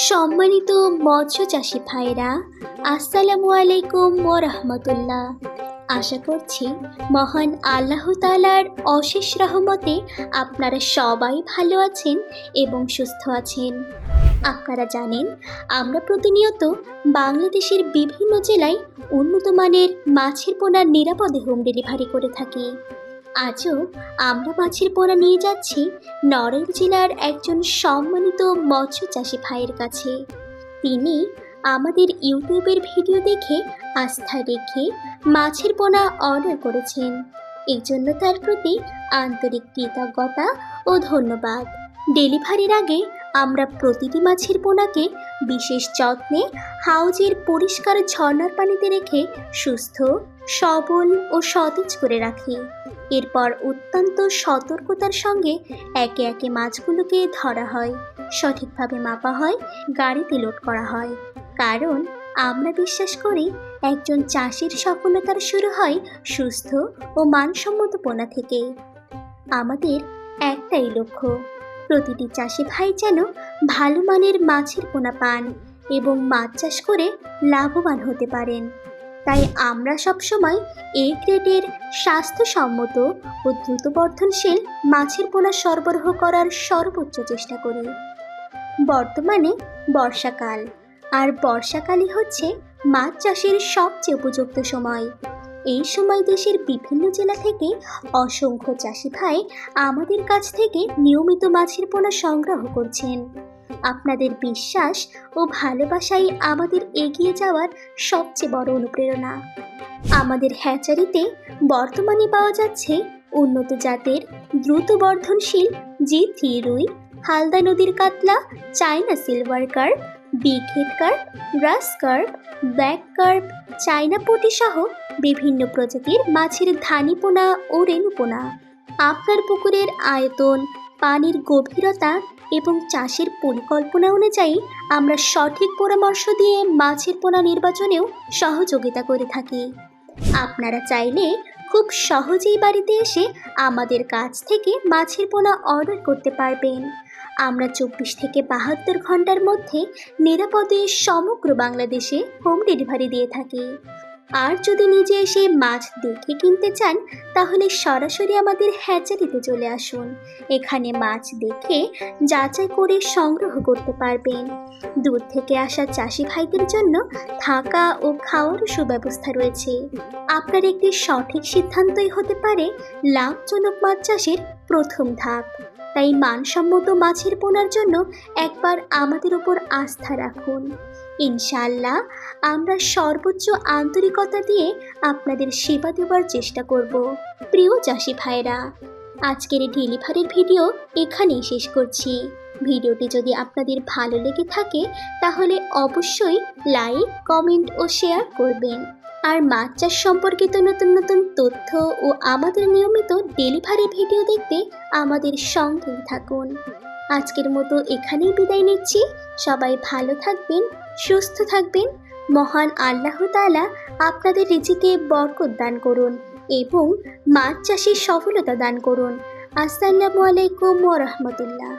সম্মানিত মৎস্য চাষি ভাইরা, আসসালামু আলাইকুম ওয়া রাহমাতুল্লাহ। আশা করছি মহান আল্লাহ তাআলার অশেষ রহমতে আপনারা সবাই ভালো আছেন এবং সুস্থ আছেন। আপনারা জানেন, আমরা প্রতিনিয়ত বাংলাদেশের বিভিন্ন জেলায় উন্নত মানের মাছের পোনা নিরাপদে হোম ডেলিভারি করে থাকি। আজও আমরা মাছের পোনা নিয়ে যাচ্ছি নড়াইল জেলার একজন সম্মানিত মৎস্য চাষি ভাইয়ের কাছে। তিনি আমাদের ইউটিউবের ভিডিও দেখে আস্থা রেখে মাছের পোনা অর্ডার করেছেন। এই জন্য তার প্রতি আন্তরিক কৃতজ্ঞতা ও ধন্যবাদ। ডেলিভারির আগে আমরা প্রতিটি মাছের পোনাকে বিশেষ যত্নে হাউজের পরিষ্কার ঝর্ণার পানিতে রেখে সুস্থ, সবল ও সতেজ করে রাখি। এরপর অত্যন্ত সতর্কতার সঙ্গে একে একে মাছগুলোকে ধরা হয়, সঠিকভাবে মাপা হয়, গাড়িতে লোড করা হয়। কারণ আমরা বিশ্বাস করি, একজন চাষির সফলতার শুরু হয় সুস্থ ও মানসম্মত পোনা থেকে। আমাদের একটাই লক্ষ্য, প্রতিটি চাষি ভাই যেন ভালো মানের মাছের পোনা পান এবং মাছ চাষ করে লাভবান হতে পারেন। তাই আমরা সবসময় এ গ্রেডের স্বাস্থ্যসম্মত ও দ্রুত বর্ধনশীল মাছের পোনা সরবরাহ করার সর্বোচ্চ চেষ্টা করি। বর্তমানে বর্ষাকাল, আর বর্ষাকালই হচ্ছে মাছ চাষের সবচেয়ে উপযুক্ত সময়। এই সময় দেশের বিভিন্ন জেলা থেকে অসংখ্য চাষি ভাই আমাদের কাছ থেকে নিয়মিত মাছের পোনা সংগ্রহ করছেন। আপনাদের বিশ্বাস ও ভালোবাসাই আমাদের এগিয়ে যাওয়ার সবচেয়ে বড় অনুপ্রেরণা। আমাদের হ্যাচারিতে বর্তমানে পাওয়া যাচ্ছে উন্নত জাতের দ্রুত বর্ধনশীল G3 রুই, হালদা নদীর কাতলা, China silver carp, big head carp, গ্রাস কার্প, ব্ল্যাক কার্প, চায়না পুঁটি সহ বিভিন্ন প্রজাতির মাছের ধানি পোনা ও রেণু পোনা। আপনার পুকুরের আয়তন, পানির গভীরতা এবং চাষের পরিকল্পনা অনুযায়ী আমরা সঠিক পরামর্শ দিয়ে মাছের পোনা নির্বাচনেও সহযোগিতা করে থাকি। আপনারা চাইলে খুব সহজেই বাড়িতে এসে আমাদের কাছ থেকে মাছের পোনা অর্ডার করতে পারবেন। আমরা 24 থেকে 72 ঘন্টার মধ্যে নিরাপদে সমগ্র বাংলাদেশে হোম ডেলিভারি দিয়ে থাকি। আর যদি নিজে এসে মাছ দেখে কিনতে চান, তাহলে সরাসরি আমাদের হ্যাচারিতে চলে আসুন। এখানে মাছ দেখে যাচাই করে সংগ্রহ করতে পারবেন। দূর থেকে আসা চাষি ভাইদের জন্য থাকা ও খাওয়ার সুব্যবস্থা রয়েছে। আপনার একটি সঠিক সিদ্ধান্তই হতে পারে লাভজনক মাছ চাষের প্রথম ধাপ। তাই মানসম্মত মাছের পোনার জন্য একবার আমাদের উপর আস্থা রাখুন। ইনশাআল্লাহ আমরা সর্বোচ্চ আন্তরিকতা দিয়ে আপনাদের সেবা দেওয়ার চেষ্টা করব। প্রিয় চাষি ভাইরা, আজকের এই ডেলিভারির ভিডিও এখানেই শেষ করছি। ভিডিওটি যদি আপনাদের ভালো লেগে থাকে, তাহলে অবশ্যই লাইক, কমেন্ট ও শেয়ার করবেন। আর মাছ চাষ সম্পর্কিত নতুন নতুন তথ্য ও আমাদের নিয়মিত ডেলিভারি ভিডিও দেখতে আমাদের সঙ্গেই থাকুন। আজকের মতো এখানেই বিদায় নিচ্ছি। সবাই ভালো থাকবেন, সুস্থ থাকবেন। মহান আল্লাহ তাআলা আপনাদের রিজিকে বরকত দান করুন এবং মাছ চাষে সফলতা দান করুন। আসসালামু আলাইকুম ওয়া রাহমাতুল্লাহ।